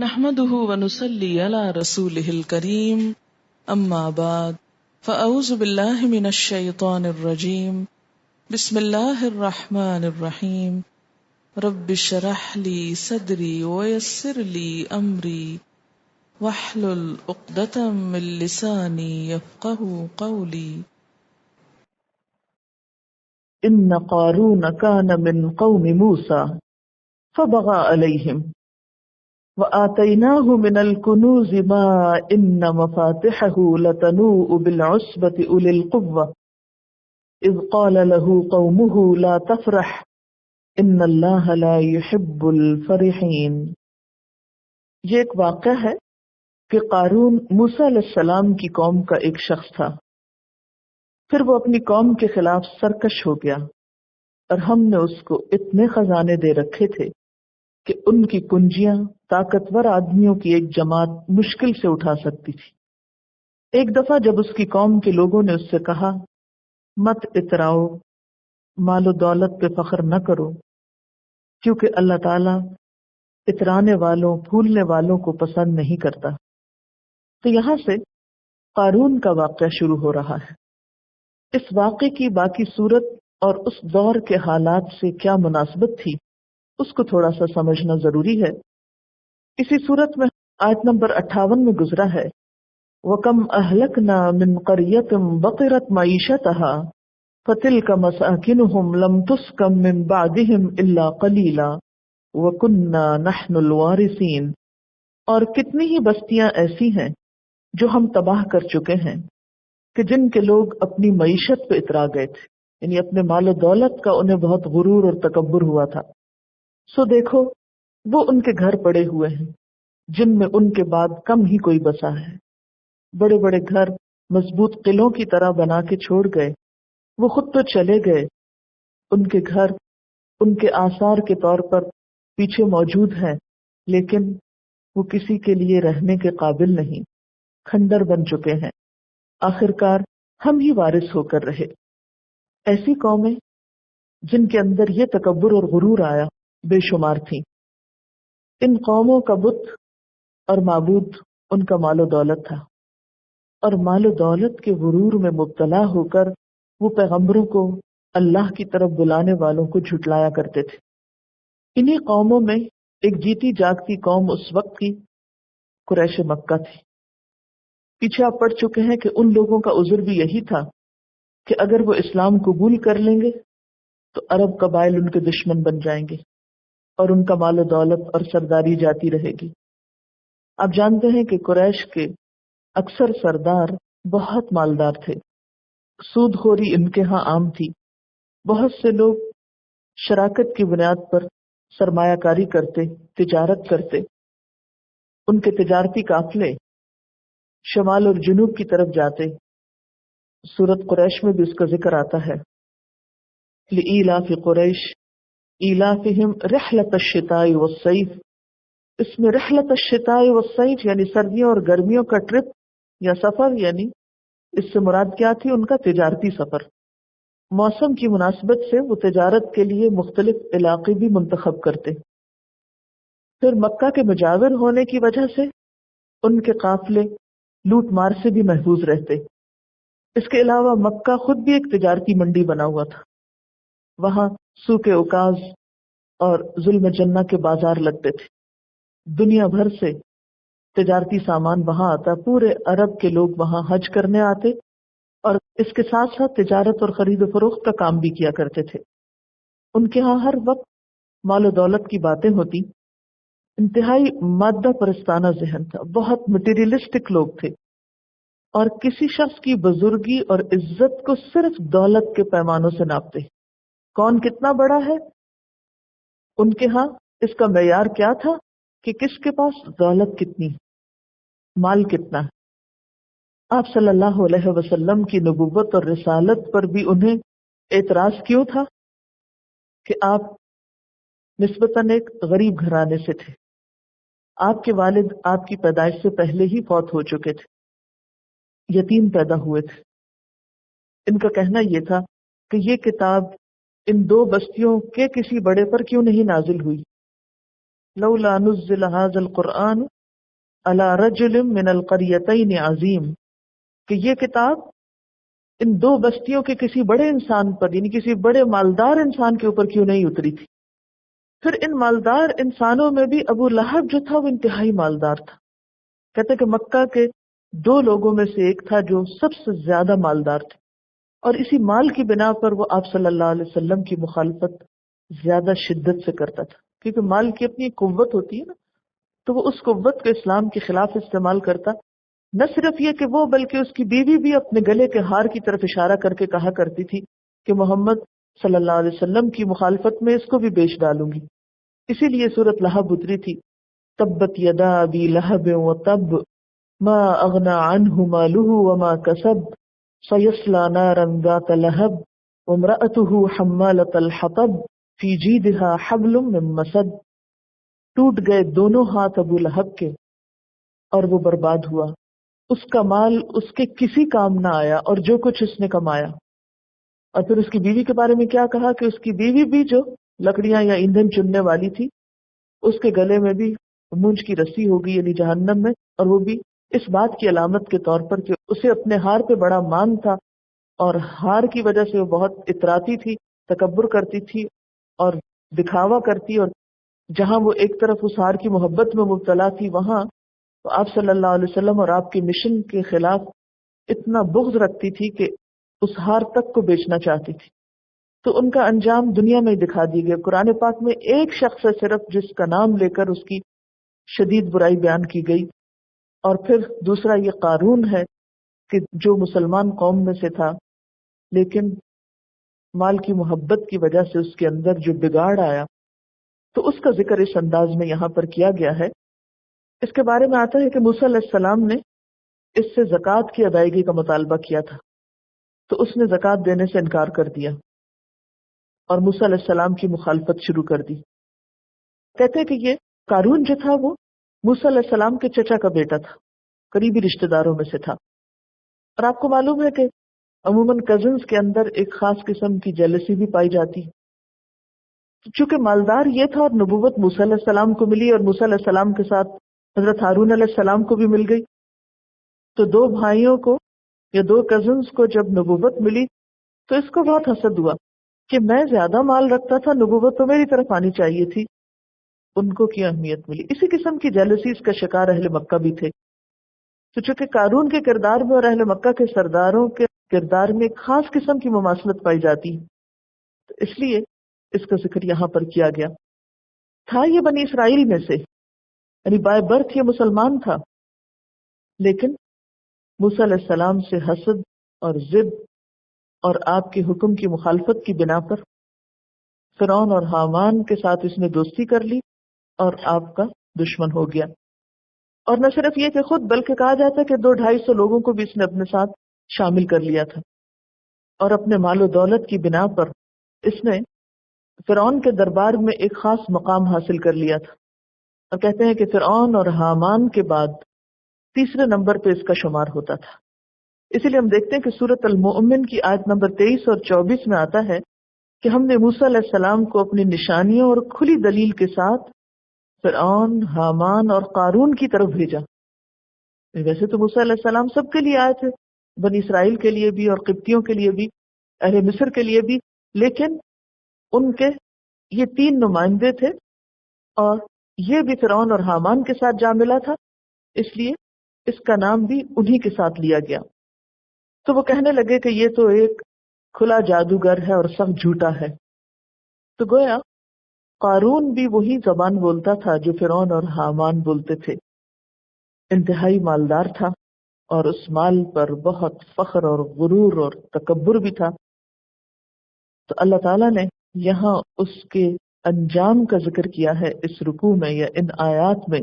نحمده ونصلي على رسوله الكريم اما بعد فاعوذ بالله من الشيطان الرجيم بسم الله الرحمن الرحيم رب اشرح لي صدري ويسر لي امري واحلل عقدة من لساني يفقهوا قولي ان قارون كان من قوم موسى فبغى عليهم وآتيناه من الكنوز ما إن مفاتحه لتنوء بالعصبة أولي القوة إذ قال له قومه لا تفرح إن الله لا يحب الفرحين۔ یہ ایک واقعہ ہے کہ قارون موسیٰ علیہ السلام کی قوم کا ایک شخص تھا، پھر وہ اپنی قوم کے خلاف سرکش ہو گیا اور ہم نے اس کو اتنے خزانے دے رکھے تھے کہ ان کی کنجیاں طاقتور آدمیوں کی ایک جماعت مشکل سے اٹھا سکتی تھی۔ ایک دفعہ جب اس کی قوم کے لوگوں نے اس سے کہا مت اتراؤ، مال و دولت پہ فخر نہ کرو، کیونکہ اللہ تعالیٰ اترانے والوں پھولنے والوں کو پسند نہیں کرتا۔ تو یہاں سے قارون کا واقعہ شروع ہو رہا ہے۔ اس واقعے کی باقی صورت اور اس دور کے حالات سے کیا مناسبت تھی، اس کو تھوڑا سا سمجھنا ضروری ہے۔ اسی صورت میں آیت نمبر 58 میں گزرا ہے وَكَمْ أَهْلَكْنَا مِنْ قَرْيَةٍ بَطِرَتْ مَعِيشَتَهَا فَتِلْكَ مَسَاكِنُهُمْ لَمْ تُسْكَنْ مِنْ بَعْدِهِمْ إِلَّا قَلِيلًا وَكُنَّا نَحْنُ الْوَارِثِينَ، اور کتنی ہی بستیاں ایسی ہیں جو ہم تباہ کر چکے ہیں کہ جن کے لوگ اپنی معیشت پہ اترا گئے تھے، یعنی اپنے مال و دولت کا انہیں بہت غرور اور تکبر ہوا تھا۔ سو دیکھو وہ ان کے گھر پڑے ہوئے ہیں جن میں ان کے بعد کم ہی کوئی بسا ہے۔ بڑے بڑے گھر مضبوط قلعوں کی طرح بنا کے چھوڑ گئے، وہ خود تو چلے گئے، ان کے گھر ان کے آثار کے طور پر پیچھے موجود ہیں، لیکن وہ کسی کے لیے رہنے کے قابل نہیں، کھنڈر بن چکے ہیں۔ آخرکار ہم ہی وارث ہو کر رہے۔ ایسی قومیں جن کے اندر یہ تکبر اور غرور آیا بے شمار تھیں۔ ان قوموں کا بت اور معبود ان کا مال و دولت تھا، اور مال و دولت کے غرور میں مبتلا ہو کر وہ پیغمبروں کو اللہ کی طرف بلانے والوں کو جھٹلایا کرتے تھے۔ انہی قوموں میں ایک جیتی جاگتی قوم اس وقت کی قریش مکہ تھی۔ پیچھے آپ پڑھ چکے ہیں کہ ان لوگوں کا عذر بھی یہی تھا کہ اگر وہ اسلام قبول کر لیں گے تو عرب قبائل ان کے دشمن بن جائیں گے اور ان کا مال و دولت اور سرداری جاتی رہے گی۔ آپ جانتے ہیں کہ قریش کے اکثر سردار بہت مالدار تھے، سود خوری ان کے ہاں عام تھی۔ بہت سے لوگ شراکت کی بنیاد پر سرمایہ کاری کرتے، تجارت کرتے۔ ان کے تجارتی قافلے شمال اور جنوب کی طرف جاتے۔ سورۃ قریش میں بھی اس کا ذکر آتا ہے لِإِيلَافِ قُرَيْشٍ إِيلَافِهِمْ رِحْلَةَ الشِّتَاءِ وَالصَّيْفِ، اس میں رحلت الشتاء والصيف یعنی سردیوں اور گرمیوں کا ٹرپ یا سفر، یعنی اس سے مراد کیا تھی؟ ان کا تجارتی سفر۔ موسم کی مناسبت سے وہ تجارت کے لیے مختلف علاقے بھی منتخب کرتے۔ پھر مکہ کے مجاور ہونے کی وجہ سے ان کے قافلے لوٹ مار سے بھی محفوظ رہتے۔ اس کے علاوہ مکہ خود بھی ایک تجارتی منڈی بنا ہوا تھا، وہاں سوق اوکاز اور ظلم جنہ کے بازار لگتے تھے، دنیا بھر سے تجارتی سامان وہاں آتا، پورے عرب کے لوگ وہاں حج کرنے آتے اور اس کے ساتھ ساتھ تجارت اور خرید و فروخت کا کام بھی کیا کرتے تھے۔ ان کے ہاں ہر وقت مال و دولت کی باتیں ہوتی۔ انتہائی مادہ پرستانہ ذہن تھا، بہت مٹیریلسٹک لوگ تھے، اور کسی شخص کی بزرگی اور عزت کو صرف دولت کے پیمانوں سے ناپتے۔ کون کتنا بڑا ہے، ان کے ہاں اس کا معیار کیا تھا کہ کس کے پاس دولت کتنی، مال کتنا ہے۔ آپ صلی اللہ علیہ وسلم کی نبوت اور رسالت پر بھی انہیں اعتراض کیوں تھا کہ آپ نسبتاً ایک غریب گھرانے سے تھے، آپ کے والد آپ کی پیدائش سے پہلے ہی فوت ہو چکے تھے، یتیم پیدا ہوئے تھے۔ ان کا کہنا یہ تھا کہ یہ کتاب ان دو بستیوں کے کسی بڑے پر کیوں نہیں نازل ہوئی، لولا نزل هذا القرآن على رجل من القريتين عظیم، کہ یہ کتاب ان دو بستیوں کے کسی بڑے انسان پر، یعنی کسی بڑے مالدار انسان کے اوپر کیوں نہیں اتری تھی؟ پھر ان مالدار انسانوں میں بھی ابو لہب جو تھا وہ انتہائی مالدار تھا. کہتے کہ مکہ کے دو لوگوں میں سے ایک تھا جو سب سے زیادہ مالدار تھے، اور اسی مال کی بنا پر وہ آپ صلی اللہ علیہ وسلم کی مخالفت زیادہ شدت سے کرتا تھا، کیونکہ مال کی اپنی قوت ہوتی ہے نا، تو وہ اس قوت کو اسلام کے خلاف استعمال کرتا. نہ صرف یہ کہ وہ، بلکہ اس کی بیوی بھی اپنے گلے کے ہار کی طرف اشارہ کر کے کہا کرتی تھی کہ محمد صلی اللہ علیہ وسلم کی مخالفت میں اس کو بھی بیچ ڈالوں گی. اسی لیے سورۃ لہب اتری تھی، تبت یدا ابی لہب وتب ما اغنى عنه ماله وما كسب سيصلى نارا ذات لهب وامرأته حمالة الحطب في جيدها حبل من مسد. ٹوٹ گئے دونوں ہاتھ ابو لہب کے اور وہ برباد ہوا، اس کا مال اس کے کسی کام نہ آیا اور جو کچھ اس نے کمایا. اور پھر اس کی بیوی کے بارے میں کیا کہا کہ اس کی بیوی بھی جو لکڑیاں یا ایندھن چننے والی تھی، اس کے گلے میں بھی مونج کی رسی ہوگی، یعنی جہنم میں، اور وہ بھی اس بات کی علامت کے طور پر کہ اسے اپنے ہار پہ بڑا مان تھا، اور ہار کی وجہ سے وہ بہت اتراتی تھی، تکبر کرتی تھی اور دکھاوا کرتی. اور جہاں وہ ایک طرف اس ہار کی محبت میں مبتلا تھی، وہاں تو آپ صلی اللہ علیہ وسلم اور آپ کے مشن کے خلاف اتنا بغض رکھتی تھی کہ اس ہار تک کو بیچنا چاہتی تھی. تو ان کا انجام دنیا میں ہی دکھا دی گیا. قرآن پاک میں ایک شخص ہے صرف جس کا نام لے کر اس کی شدید برائی بیان کی گئی، اور پھر دوسرا یہ قارون ہے کہ جو مسلمان قوم میں سے تھا، لیکن مال کی محبت کی وجہ سے اس کے اندر جو بگاڑ آیا، تو اس کا ذکر اس انداز میں یہاں پر کیا گیا ہے. اس کے بارے میں آتا ہے کہ موسیٰ علیہ السلام نے اس سے زکوٰۃ کی ادائیگی کا مطالبہ کیا تھا، تو اس نے زکوٰۃ دینے سے انکار کر دیا اور موسیٰ علیہ السلام کی مخالفت شروع کر دی. کہتے ہیں کہ یہ قارون جو تھا وہ موسیٰ علیہ السلام کے چچا کا بیٹا تھا، قریبی رشتہ داروں میں سے تھا. اور آپ کو معلوم ہے کہ عموماً کزنز کے اندر ایک خاص قسم کی جیلسی بھی پائی جاتی. چونکہ مالدار یہ تھا اور نبوت موسیٰ علیہ السلام کو ملی، اور موسیٰ علیہ السلام کے ساتھ حضرت ہارون علیہ السلام کو بھی مل گئی، تو دو بھائیوں کو یا دو کزنز کو جب نبوت ملی تو اس کو بہت حسد ہوا کہ میں زیادہ مال رکھتا تھا، نبوت تو میری طرف آنی چاہیے تھی، ان کو کیا اہمیت ملی. اسی قسم کی جیلسیز کا شکار اہل مکہ بھی تھے. تو چونکہ قارون کے کردار میں اور اہل مکہ کے سرداروں کے کردار میں ایک خاص قسم کی مماثلت پائی جاتی، تو اس لیے اس کا ذکر یہاں پر کیا گیا. تھا یہ بنی اسرائیل میں سے، یعنی بائے برتھ یہ مسلمان تھا، لیکن موسیٰ علیہ السلام سے حسد اور ضد اور آپ کے حکم کی مخالفت کی بنا پر فرعون اور حامان کے ساتھ اس نے دوستی کر لی اور آپ کا دشمن ہو گیا. اور نہ صرف یہ کہ خود، بلکہ کہا جاتا ہے کہ 200-250 لوگوں کو بھی اس نے اپنے ساتھ شامل کر لیا تھا. اور اپنے مال و دولت کی بنا پر اس نے فرعون کے دربار میں ایک خاص مقام حاصل کر لیا تھا. اور کہتے ہیں کہ فرعون اور حامان کے بعد تیسرے نمبر پہ اس کا شمار ہوتا تھا. اسی لیے ہم دیکھتے ہیں کہ سورۃ المؤمن کی آیت نمبر 23 اور 24 میں آتا ہے کہ ہم نے موسیٰ علیہ السلام کو اپنی نشانیوں اور کھلی دلیل کے ساتھ فرعون، حامان اور قارون کی طرف بھیجا. ویسے تو موسیٰ علیہ السلام سب کے لیے آئے تھے، بنی اسرائیل کے لیے بھی اور قبطیوں کے لیے بھی، اہل مصر کے لیے بھی، لیکن ان کے یہ 3 نمائندے تھے اور یہ بھی فرعون اور حامان کے ساتھ جا ملا تھا، اس لیے اس کا نام بھی انہی کے ساتھ لیا گیا. تو وہ کہنے لگے کہ یہ تو ایک کھلا جادوگر ہے اور سخت جھوٹا ہے. تو گویا قارون بھی وہی زبان بولتا تھا جو فرعون اور حامان بولتے تھے. انتہائی مالدار تھا اور اس مال پر بہت فخر اور غرور اور تکبر بھی تھا. تو اللہ تعالیٰ نے یہاں اس کے انجام کا ذکر کیا ہے اس رکوع میں یا ان آیات میں.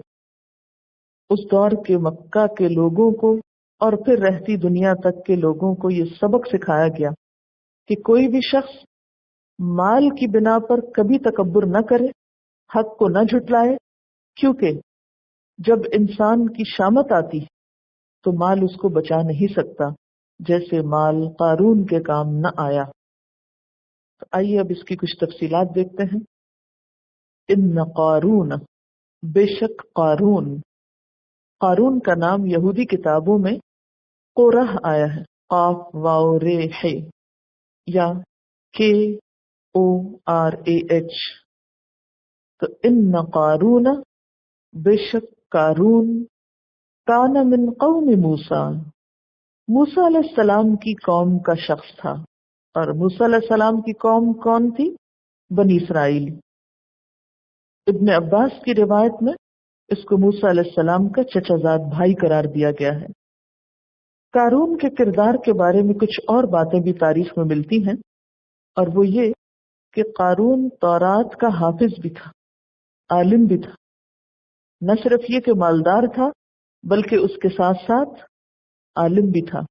اس دور کے مکہ کے لوگوں کو اور پھر رہتی دنیا تک کے لوگوں کو یہ سبق سکھایا گیا کہ کوئی بھی شخص مال کی بنا پر کبھی تکبر نہ کرے، حق کو نہ جھٹلائے، کیونکہ جب انسان کی شامت آتی تو مال اس کو بچا نہیں سکتا، جیسے مال قارون کے کام نہ آیا. تو آئیے اب اس کی کچھ تفصیلات دیکھتے ہیں. ان قارون بے شک قارون، قارون کا نام یہودی کتابوں میں قورہ آیا ہے، قاف واو رے ہے، یا کے او آر اے ایچ. تو ان قارون، بے شک قارون، کان من قوم موسیٰ، موسیٰ علیہ السلام کی قوم کا شخص تھا. اور موسیٰ علیہ السلام کی قوم کون تھی؟ بنی اسرائیل. ابن عباس کی روایت میں اس کو موسیٰ علیہ السلام کا چچا زاد بھائی قرار دیا گیا ہے. قارون کے کردار کے بارے میں کچھ اور باتیں بھی تاریخ میں ملتی ہیں، اور وہ یہ کہ قارون تورات کا حافظ بھی تھا، عالم بھی تھا. نہ صرف یہ کہ مالدار تھا بلکہ اس کے ساتھ ساتھ عالم بھی تھا.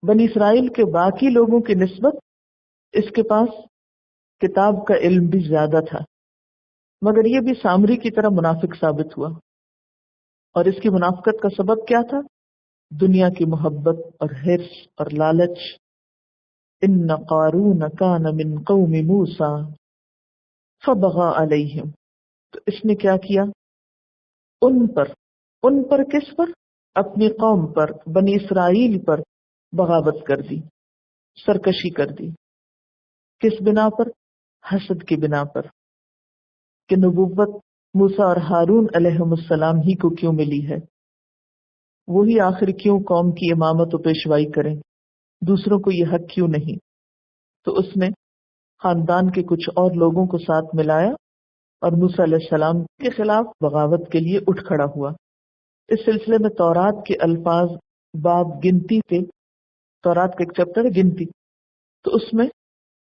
بنی اسرائیل کے باقی لوگوں کی نسبت اس کے پاس کتاب کا علم بھی زیادہ تھا، مگر یہ بھی سامری کی طرح منافق ثابت ہوا. اور اس کی منافقت کا سبب کیا تھا؟ دنیا کی محبت اور حرص اور لالچ. ان قارون کان من قوم موسیٰ فبغى علیہم، تو اس نے کیا کیا؟ ان پر کس پر؟ اپنی قوم پر، بنی اسرائیل پر بغاوت کر دی، سرکشی کر دی. کس بنا پر؟ حسد کی بنا پر، کہ نبوت موسیٰ اور ہارون علیہم السلام ہی کو کیوں ملی ہے، وہی آخر کیوں قوم کی امامت و پیشوائی کریں، دوسروں کو یہ حق کیوں نہیں. تو اس نے خاندان کے کچھ اور لوگوں کو ساتھ ملایا اور موسیٰ علیہ السلام کے خلاف بغاوت کے لیے اٹھ کھڑا ہوا. اس سلسلے میں تورات کے الفاظ باب گنتی تھے، تورات کا ایک چیپٹر ہے گنتی، تو اس میں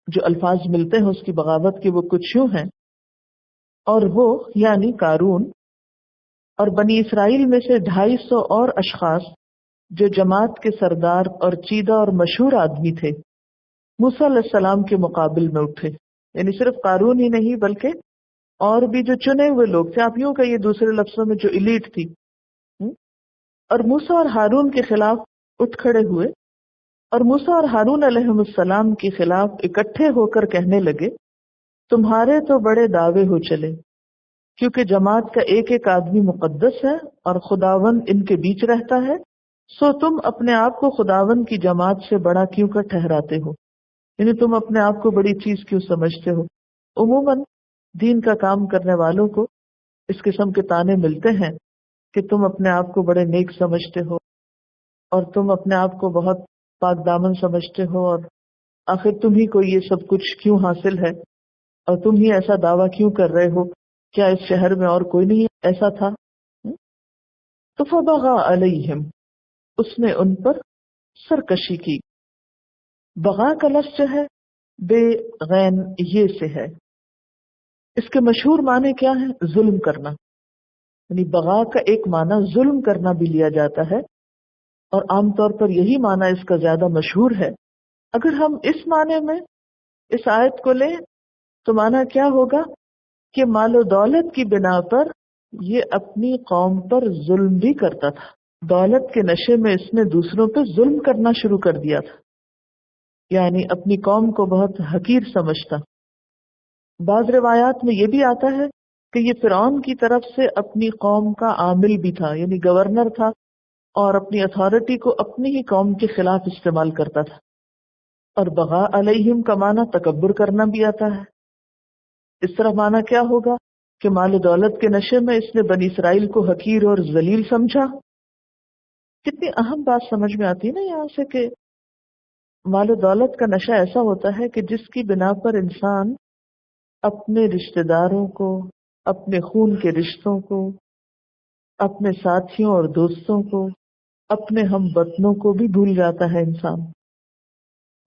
جو الفاظ ملتے ہیں اس کی بغاوت کے وہ کچھ یوں ہیں. اور وہ یعنی قارون اور بنی اسرائیل میں سے 250 اور اشخاص جو جماعت کے سردار اور چیدہ اور مشہور آدمی تھے، موسیٰ علیہ السلام کے مقابل میں اٹھے. یعنی صرف قارون ہی نہیں بلکہ اور بھی جو چنے ہوئے لوگ تھے، آپ یوں کہیے دوسرے لفظوں میں جو ایلیٹ تھی، اور موسیٰ اور ہارون کے خلاف اٹھ کھڑے ہوئے. اور موسیٰ اور ہارون علیہم السلام کے خلاف اکٹھے ہو کر کہنے لگے، تمہارے تو بڑے دعوے ہو چلے، کیونکہ جماعت کا ایک ایک آدمی مقدس ہے اور خداوند ان کے بیچ رہتا ہے، سو تم اپنے آپ کو خداوند کی جماعت سے بڑا کیوں کر ٹھہراتے ہو؟ یعنی تم اپنے آپ کو بڑی چیز کیوں سمجھتے ہو؟ عموماً دین کا کام کرنے والوں کو اس قسم کے طعنے ملتے ہیں کہ تم اپنے آپ کو بڑے نیک سمجھتے ہو اور تم اپنے آپ کو بہت پاک دامن سمجھتے ہو، اور آخر تم ہی کو یہ سب کچھ کیوں حاصل ہے اور تم ہی ایسا دعویٰ کیوں کر رہے ہو؟ کیا اس شہر میں اور کوئی نہیں ایسا تھا؟ تو فبغى علیہم، اس نے ان پر سرکشی کی. بغا کا لفظ جو ہے بے غین یہ سے ہے. اس کے مشہور معنی کیا ہے؟ ظلم کرنا. یعنی بغا کا ایک معنی ظلم کرنا بھی لیا جاتا ہے، اور عام طور پر یہی معنی اس کا زیادہ مشہور ہے. اگر ہم اس معنی میں اس آیت کو لیں تو معنی کیا ہوگا کہ مال و دولت کی بنا پر یہ اپنی قوم پر ظلم بھی کرتا تھا. دولت کے نشے میں اس نے دوسروں پہ ظلم کرنا شروع کر دیا تھا، یعنی اپنی قوم کو بہت حقیر سمجھتا. بعض روایات میں یہ بھی آتا ہے کہ یہ فرعون کی طرف سے اپنی قوم کا عامل بھی تھا، یعنی گورنر تھا اور اپنی اتھارٹی کو اپنی ہی قوم کے خلاف استعمال کرتا تھا. اور بغا علیہم کا معنی تکبر کرنا بھی آتا ہے. اس طرح معنی کیا ہوگا کہ مال و دولت کے نشے میں اس نے بنی اسرائیل کو حقیر اور ذلیل سمجھا. کتنی اہم بات سمجھ میں آتی ہے نا یہاں سے کہ مال و دولت کا نشہ ایسا ہوتا ہے کہ جس کی بنا پر انسان اپنے رشتہ داروں کو، اپنے خون کے رشتوں کو، اپنے ساتھیوں اور دوستوں کو، اپنے ہم وطنوں کو بھی بھول جاتا ہے. انسان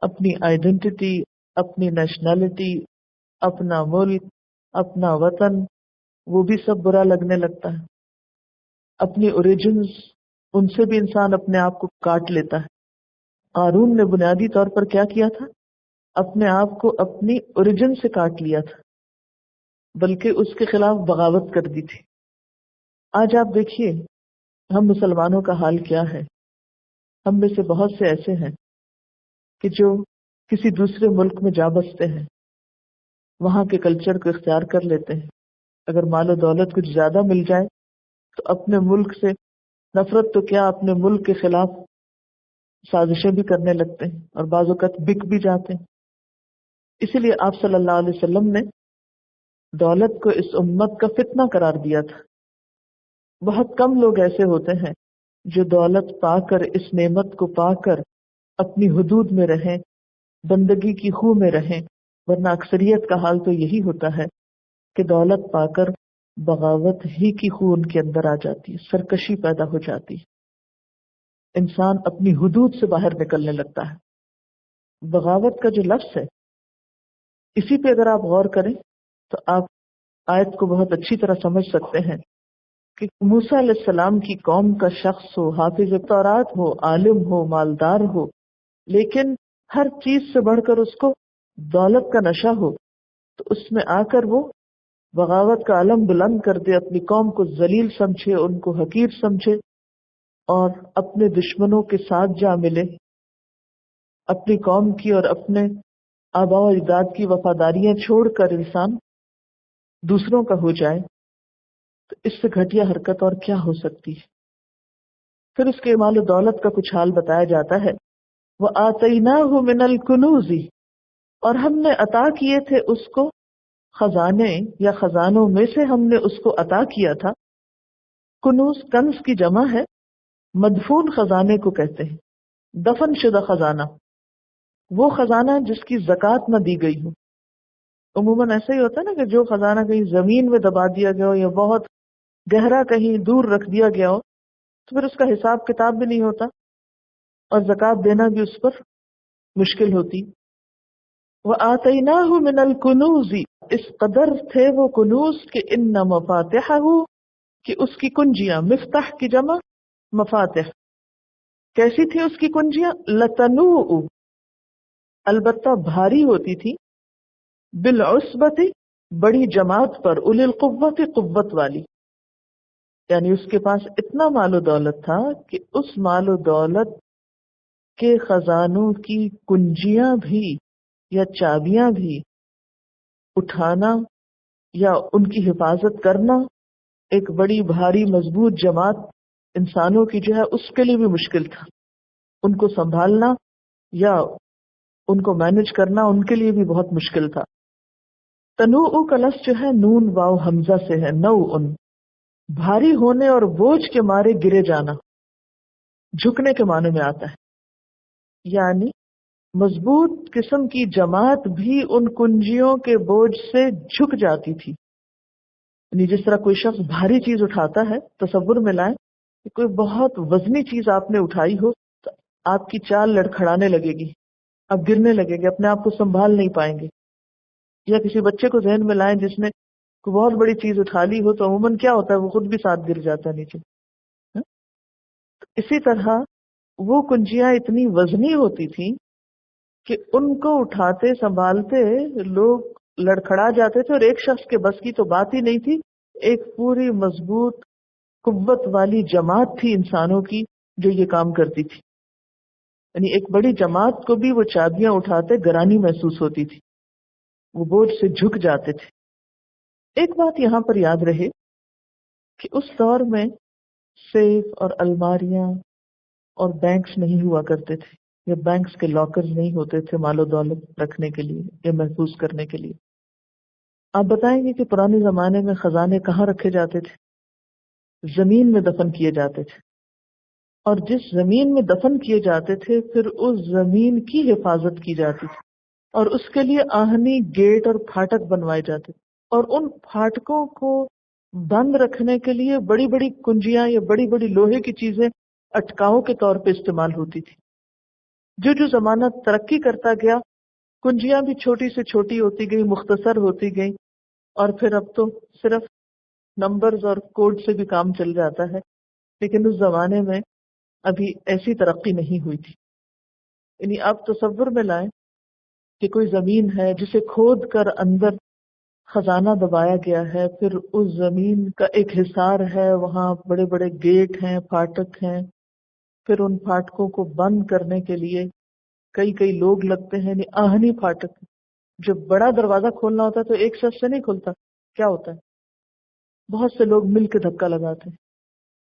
اپنی آئیڈینٹی، اپنی نیشنلٹی، اپنا ملک، اپنا وطن، وہ بھی سب برا لگنے لگتا ہے. اپنی اوریجنز، ان سے بھی انسان اپنے آپ کو کاٹ لیتا ہے. قارون نے بنیادی طور پر کیا کیا تھا؟ اپنے آپ کو اپنی اوریجن سے کاٹ لیا تھا، بلکہ اس کے خلاف بغاوت کر دی تھی. آج آپ دیکھیے ہم مسلمانوں کا حال کیا ہے. ہم میں سے بہت سے ایسے ہیں کہ جو کسی دوسرے ملک میں جا بستے ہیں، وہاں کے کلچر کو اختیار کر لیتے ہیں، اگر مال و دولت کچھ زیادہ مل جائے تو اپنے ملک سے نفرت تو کیا، اپنے ملک کے خلاف سازشیں بھی کرنے لگتے ہیں اور بعض اوقات بک بھی جاتے ہیں. اسی لیے آپ صلی اللہ علیہ وسلم نے دولت کو اس امت کا فتنہ قرار دیا تھا. بہت کم لوگ ایسے ہوتے ہیں جو دولت پا کر، اس نعمت کو پا کر اپنی حدود میں رہیں، بندگی کی خو میں رہیں، ورنہ اکثریت کا حال تو یہی ہوتا ہے کہ دولت پا کر بغاوت ہی کی خو ان کے اندر آ جاتی ہے، سرکشی پیدا ہو جاتی ہے، انسان اپنی حدود سے باہر نکلنے لگتا ہے. بغاوت کا جو لفظ ہے، اسی پہ اگر آپ غور کریں تو آپ آیت کو بہت اچھی طرح سمجھ سکتے ہیں کہ موسیٰ علیہ السلام کی قوم کا شخص ہو، حافظ تورات ہو، عالم ہو، مالدار ہو، لیکن ہر چیز سے بڑھ کر اس کو دولت کا نشہ ہو، تو اس میں آ کر وہ بغاوت کا علم بلند کر دے، اپنی قوم کو ذلیل سمجھے، ان کو حقیر سمجھے اور اپنے دشمنوں کے ساتھ جا ملے، اپنی قوم کی اور اپنے آباء و اجداد کی وفاداریاں چھوڑ کر انسان دوسروں کا ہو جائے، تو اس سے گھٹیا حرکت اور کیا ہو سکتی ہے. پھر اس کے مال و دولت کا کچھ حال بتایا جاتا ہے. وَآتَيْنَاهُ مِنَ الْكُنُوزِ، اور ہم نے عطا کیے تھے اس کو خزانے یا خزانوں میں سے ہم نے اس کو عطا کیا تھا. کنوز کنز کی جمع ہے، مدفون خزانے کو کہتے ہیں، دفن شدہ خزانہ، وہ خزانہ جس کی زکوٰۃ نہ دی گئی ہو. عموماً ایسا ہی ہوتا ہے نا کہ جو خزانہ کہیں زمین میں دبا دیا گیا ہو یا بہت گہرا کہیں دور رکھ دیا گیا ہو تو پھر اس کا حساب کتاب بھی نہیں ہوتا اور زکوٰۃ دینا بھی اس پر مشکل ہوتی. وَآتَيْنَاهُ مِنَ الْكُنُوزِ، اس قدر تھے وہ کنوز کہ اِنَّ مَفَاتِحَهُ، کہ اس کی کنجیاں، مفتاح کی جمع مفاتح. کیسی تھی اس کی کنجیاں؟ لَتَنُوءُ، البتہ بھاری ہوتی تھی، بالعصبت، بڑی جماعت پر، اولی القوت، قوت والی. یعنی اس کے پاس اتنا مال و دولت تھا کہ اس مال و دولت کے خزانوں کی کنجیاں بھی یا چابیاں بھی اٹھانا یا ان کی حفاظت کرنا ایک بڑی بھاری مضبوط جماعت انسانوں کی جو ہے اس کے لیے بھی مشکل تھا. ان کو سنبھالنا یا ان کو مینج کرنا ان کے لیے بھی بہت مشکل تھا. تنوع کا لفظ جو ہے نون واو حمزہ سے ہے، نوعن، بھاری ہونے اور بوجھ کے مارے گرے جانا، جھکنے کے معنی میں آتا ہے. یعنی مضبوط قسم کی جماعت بھی ان کنجیوں کے بوجھ سے جھک جاتی تھی. یعنی جس طرح کوئی شخص بھاری چیز اٹھاتا ہے، تصور میں لائیں کہ کوئی بہت وزنی چیز آپ نے اٹھائی ہو تو آپ کی چال لڑکھڑانے لگے گی، آپ گرنے لگے گے، اپنے آپ کو سنبھال نہیں پائیں گے. یا کسی بچے کو ذہن میں لائیں جس نے کوئی بہت بڑی چیز اٹھا لی ہو تو عموماً کیا ہوتا ہے، وہ خود بھی ساتھ گر جاتا ہے نیچے. اسی طرح وہ کنجیاں اتنی وزنی ہوتی تھیں کہ ان کو اٹھاتے سنبھالتے لوگ لڑکھڑا جاتے تھے، اور ایک شخص کے بس کی تو بات ہی نہیں تھی، ایک پوری مضبوط قوت والی جماعت تھی انسانوں کی جو یہ کام کرتی تھی. یعنی ایک بڑی جماعت کو بھی وہ چابیاں اٹھاتے گرانی محسوس ہوتی تھی، وہ بوجھ سے جھک جاتے تھے. ایک بات یہاں پر یاد رہے کہ اس دور میں سیف اور الماریاں اور بینکس نہیں ہوا کرتے تھے، یا بینکس کے لاکرز نہیں ہوتے تھے مال و دولت رکھنے کے لیے یا محفوظ کرنے کے لیے. آپ بتائیں گے کہ پرانے زمانے میں خزانے کہاں رکھے جاتے تھے؟ زمین میں دفن کیے جاتے تھے. اور جس زمین میں دفن کیے جاتے تھے پھر اس زمین کی حفاظت کی جاتی تھی، اور اس کے لیے آہنی گیٹ اور پھاٹک بنوائے جاتے تھے، اور ان پھاٹکوں کو بند رکھنے کے لیے بڑی بڑی کنجیاں یا بڑی بڑی لوہے کی چیزیں اٹکاؤں کے طور پہ استعمال ہوتی تھی. جو جو زمانہ ترقی کرتا گیا کنجیاں بھی چھوٹی سے چھوٹی ہوتی گئی، مختصر ہوتی گئی، اور پھر اب تو صرف نمبرز اور کوڈ سے بھی کام چل جاتا ہے. لیکن اس زمانے میں ابھی ایسی ترقی نہیں ہوئی تھی. یعنی آپ تصور میں لائیں کہ کوئی زمین ہے جسے کھود کر اندر خزانہ دبایا گیا ہے، پھر اس زمین کا ایک حصار ہے، وہاں بڑے بڑے گیٹ ہیں، پھاٹک ہیں، پھر ان پھاٹکوں کو بند کرنے کے لیے کئی لوگ لگتے ہیں. یعنی آہنی پھاٹک، جب بڑا دروازہ کھولنا ہوتا ہے تو ایک شخص سے نہیں کھلتا، کیا ہوتا ہے بہت سے لوگ مل کے دھکا لگاتے ہیں،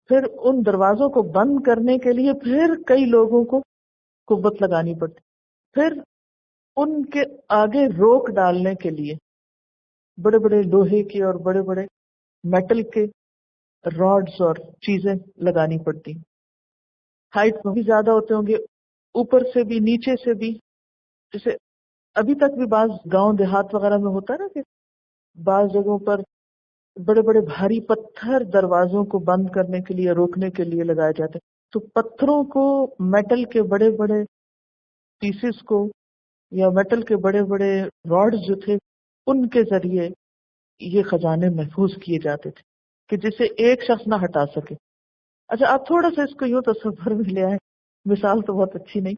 پھر ان دروازوں کو بند کرنے کے لیے پھر کئی لوگوں کو قوت لگانی پڑتی، پھر ان کے آگے روک ڈالنے کے لیے بڑے بڑے لوہے کے اور بڑے بڑے میٹل کے راڈز اور چیزیں لگانی پڑتی، ہائٹ میں بھی زیادہ ہوتے ہوں گے، اوپر سے بھی نیچے سے بھی. جیسے ابھی تک بھی بعض گاؤں دیہات وغیرہ میں ہوتا ہے نا کہ بعض جگہوں پر بڑے بڑے بھاری پتھر دروازوں کو بند کرنے کے لیے روکنے کے لیے لگائے جاتے ہیں. تو پتھروں کو، میٹل کے بڑے بڑے پیسز کو یا میٹل کے بڑے بڑے راڈز جو تھے ان کے ذریعے یہ خزانے محفوظ کیے جاتے تھے کہ جسے ایک شخص نہ ہٹا سکے. اچھا آپ تھوڑا سا اس کو یوں تصور میں لے آئے، مثال تو بہت اچھی نہیں،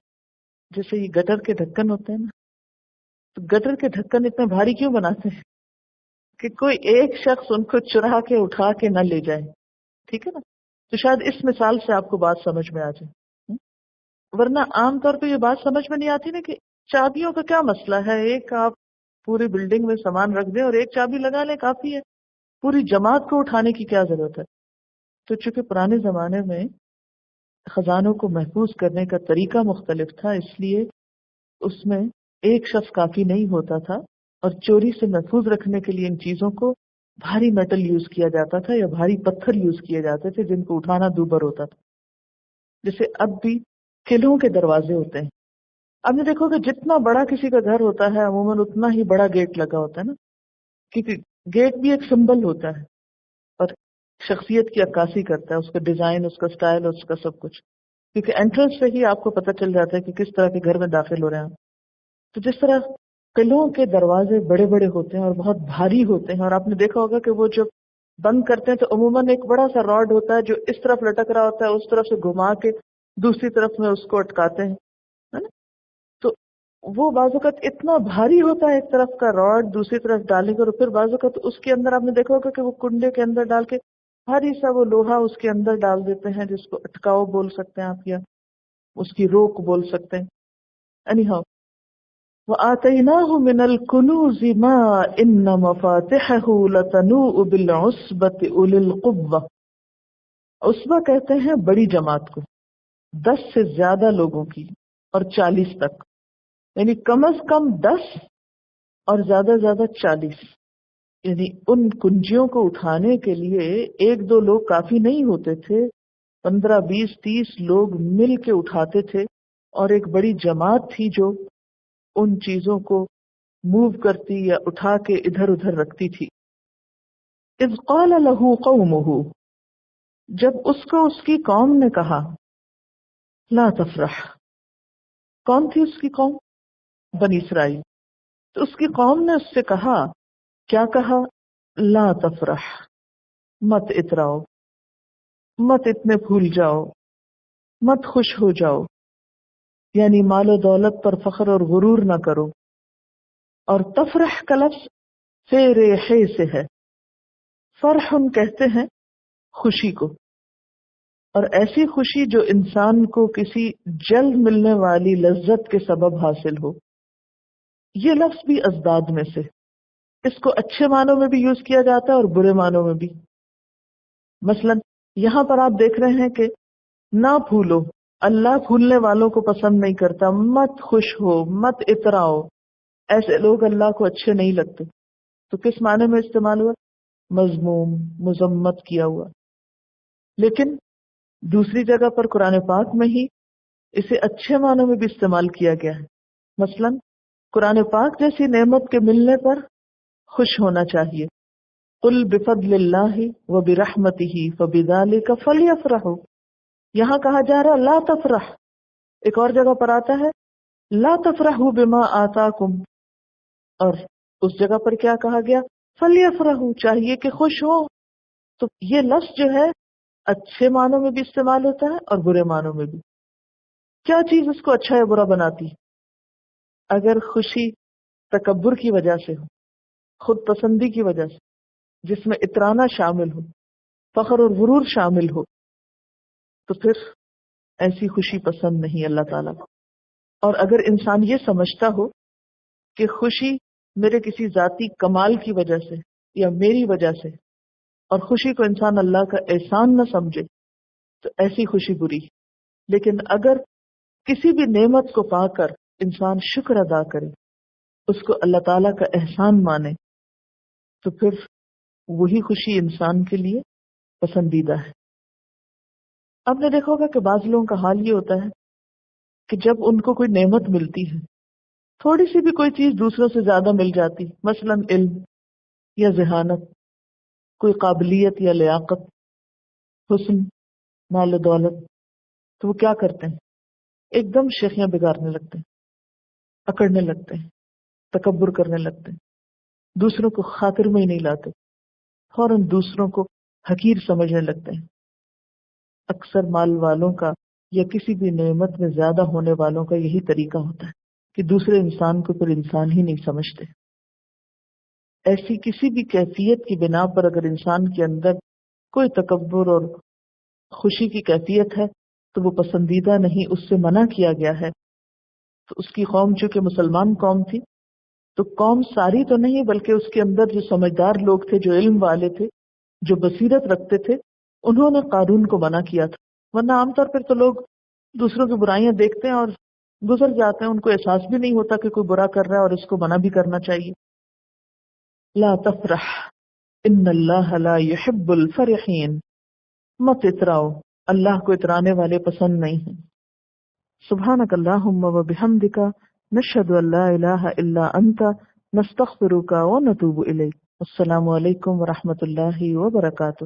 جیسے یہ گٹر کے ڈھکن ہوتے ہیں نا، تو گٹر کے ڈھکن اتنے بھاری کیوں بناتے ہیں کہ کوئی ایک شخص ان کو چرا کے اٹھا کے نہ لے جائے. ٹھیک ہے نا؟ تو شاید اس مثال سے آپ کو بات سمجھ میں آ جائے. ورنہ عام طور پہ یہ بات سمجھ میں نہیں آتی نا کہ چابیوں کا کیا مسئلہ ہے، ایک آپ پوری بلڈنگ میں سامان رکھ دیں اور ایک چابی لگا لیں کافی ہے، پوری جماعت کو اٹھانے کی کیا ضرورت ہے. تو چونکہ پرانے زمانے میں خزانوں کو محفوظ کرنے کا طریقہ مختلف تھا، اس لیے اس میں ایک شخص کافی نہیں ہوتا تھا، اور چوری سے محفوظ رکھنے کے لیے ان چیزوں کو بھاری میٹل یوز کیا جاتا تھا یا بھاری پتھر یوز کیے جاتے تھے جن کو اٹھانا دوبر ہوتا تھا. جیسے اب بھی قلعوں کے دروازے ہوتے ہیں، آپ نے دیکھو کہ جتنا بڑا کسی کا گھر ہوتا ہے عموماً اتنا ہی بڑا گیٹ لگا ہوتا ہے نا، کیونکہ گیٹ بھی ایک سمبل ہوتا ہے اور شخصیت کی عکاسی کرتا ہے، اس کا ڈیزائن، اس کا سٹائل، اس کا سب کچھ، کیونکہ انٹرنس سے ہی آپ کو پتہ چل جاتا ہے کہ کس طرح کے گھر میں داخل ہو رہے ہیں. تو جس طرح قلعوں کے دروازے بڑے بڑے ہوتے ہیں اور بہت بھاری ہوتے ہیں، اور آپ نے دیکھا ہوگا کہ وہ جب بند کرتے ہیں تو عموماً ایک بڑا سا راڈ ہوتا ہے جو اس طرف لٹک رہا ہوتا ہے، اس طرف سے گھما کے دوسری طرف میں اس کو اٹکاتے ہیں، ہے نا؟ تو وہ بعض اوقات اتنا بھاری ہوتا ہے ایک طرف کا راڈ دوسری طرف ڈالنے کا، اور پھر بعض اوقات اس کے اندر آپ نے دیکھا ہوگا کہ وہ کنڈے کے اندر ڈال کے بھاری سا وہ لوہا اس کے اندر ڈال دیتے ہیں، جس کو اٹکاؤ بول سکتے ہیں آپ یا اس کی روک بول سکتے ہیں. اینی ہاؤ وَآتَيْنَاهُ مِنَ الْكُنُوزِ مَا إِنَّ مَفَاتِحَهُ لَتَنُوءُ بِالْعُصْبَةِ أُولِي الْقُوَّةِ. عصبہ کہتے ہیں بڑی جماعت کو، 10 سے زیادہ لوگوں کی اور 40 تک، یعنی کم از کم 10 اور زیادہ زیادہ 40. یعنی ان کنجیوں کو اٹھانے کے لیے ایک دو لوگ کافی نہیں ہوتے تھے، 15 20 30 لوگ مل کے اٹھاتے تھے، اور ایک بڑی جماعت تھی جو ان چیزوں کو موو کرتی یا اٹھا کے ادھر ادھر رکھتی تھی. اذ قال له قومه، جب اس کو اس کی قوم نے کہا، لا تفرح. کون تھی اس کی قوم؟ بنی اسرائیل. تو اس کی قوم نے اس سے کہا، کیا کہا؟ لا تفرح، مت اتراؤ، مت اتنے پھول جاؤ، مت خوش ہو جاؤ، یعنی مال و دولت پر فخر اور غرور نہ کرو. اور تفرح کا لفظ فرح سے ہے، فرح کہتے ہیں خوشی کو، اور ایسی خوشی جو انسان کو کسی جلد ملنے والی لذت کے سبب حاصل ہو. یہ لفظ بھی ازداد میں سے، اس کو اچھے معنوں میں بھی یوز کیا جاتا ہے اور برے معنوں میں بھی. مثلا یہاں پر آپ دیکھ رہے ہیں کہ نہ پھولو، اللہ پھولنے والوں کو پسند نہیں کرتا، مت خوش ہو، مت اتراؤ، ایسے لوگ اللہ کو اچھے نہیں لگتے. تو کس معنی میں استعمال ہوا؟ مذموم، مذمت کیا ہوا. لیکن دوسری جگہ پر قرآن پاک میں ہی اسے اچھے معنوں میں بھی استعمال کیا گیا ہے. مثلا قرآن پاک جیسی نعمت کے ملنے پر خوش ہونا چاہیے. قل بفضل اللہ وبرحمتہ فبذلک فلیفرحوا. یہاں کہا جا رہا لا تفرح، ایک اور جگہ پر آتا ہے لا تفرحوا بما آتاکم، اور اس جگہ پر کیا کہا گیا؟ فلیفرحوا، چاہیے کہ خوش ہو. تو یہ لفظ جو ہے اچھے معنوں میں بھی استعمال ہوتا ہے اور برے معنوں میں بھی. کیا چیز اس کو اچھا یا برا بناتی؟ اگر خوشی تکبر کی وجہ سے ہو، خود پسندی کی وجہ سے، جس میں اترانا شامل ہو، فخر اور غرور شامل ہو، تو پھر ایسی خوشی پسند نہیں اللہ تعالیٰ کو. اور اگر انسان یہ سمجھتا ہو کہ خوشی میرے کسی ذاتی کمال کی وجہ سے یا میری وجہ سے، اور خوشی کو انسان اللہ کا احسان نہ سمجھے تو ایسی خوشی بری. لیکن اگر کسی بھی نعمت کو پا کر انسان شکر ادا کرے، اس کو اللہ تعالیٰ کا احسان مانے، تو پھر وہی خوشی انسان کے لیے پسندیدہ ہے. آپ نے دیکھا ہوگا کہ بعض لوگوں کا حال یہ ہوتا ہے کہ جب ان کو کوئی نعمت ملتی ہے، تھوڑی سی بھی کوئی چیز دوسروں سے زیادہ مل جاتی، مثلا علم یا ذہانت، کوئی قابلیت یا لیاقت، حسن، مال و دولت، تو وہ کیا کرتے ہیں؟ ایک دم شیخیاں بگاڑنے لگتے ہیں، اکڑنے لگتے ہیں، تکبر کرنے لگتے ہیں، دوسروں کو خاطر میں ہی نہیں لاتے، فوراً دوسروں کو حقیر سمجھنے لگتے ہیں. اکثر مال والوں کا یا کسی بھی نعمت میں زیادہ ہونے والوں کا یہی طریقہ ہوتا ہے کہ دوسرے انسان کو پھر انسان ہی نہیں سمجھتے. ایسی کسی بھی کیفیت کی بنا پر اگر انسان کے اندر کوئی تکبر اور خوشی کی کیفیت ہے تو وہ پسندیدہ نہیں، اس سے منع کیا گیا ہے. تو اس کی قوم چونکہ مسلمان قوم تھی، تو قوم ساری تو نہیں بلکہ اس کے اندر جو سمجھدار لوگ تھے، جو علم والے تھے، جو بصیرت رکھتے تھے، انہوں نے قارون کو منع کیا تھا. ورنہ عام طور پر تو لوگ دوسروں کی برائیاں دیکھتے ہیں اور گزر جاتے ہیں، ان کو احساس بھی نہیں ہوتا کہ کوئی برا کر رہا ہے اور اس کو منع بھی کرنا چاہیے. لا تفرح ان اللہ لا يحب الفرحین، مت اتراؤ، اللہ کو اترانے والے پسند نہیں ہیں. سبحانک اللہم و بحمدک، نشہد ان لا الہ الا انت، نستغفرک و نتوب الیک. السلام علیکم ورحمۃ اللہ وبرکاتہ.